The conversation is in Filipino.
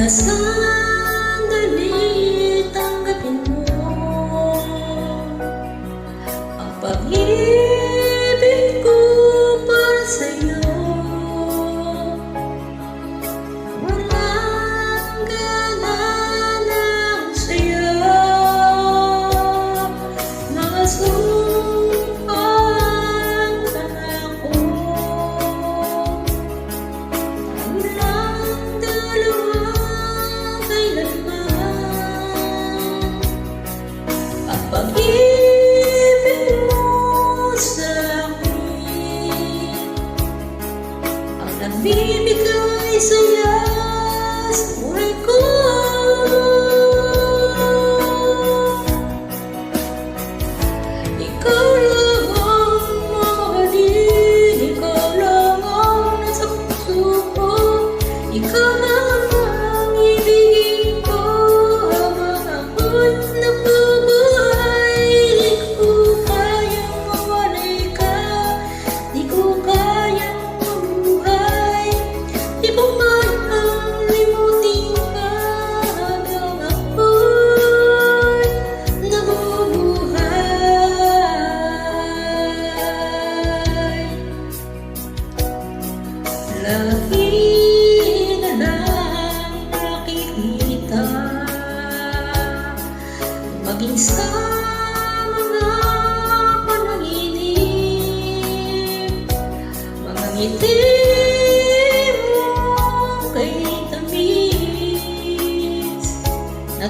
sandali tanggapin mo ang pag-ibig ko para sa'yo. Walang gana ng saya, mga sumpaan ako. Walang dalawa kailanman, ang pag-ibig mo sa'kin ang nagbibigay saya sa buhay ko. Ikaw lang ang mamahalin, ikaw lang ang nasa puso ko, ikaw lang ang ibigin ko habang ako'y nabubuhay. Di ko kayang mawalay ka, di ko kayang mabuhay, di ko man ang limutin ka habang ako'y nabubuhay. Lagi na lang nakikita, maging sa mga panaginip, mga ngiti mo kay tamis na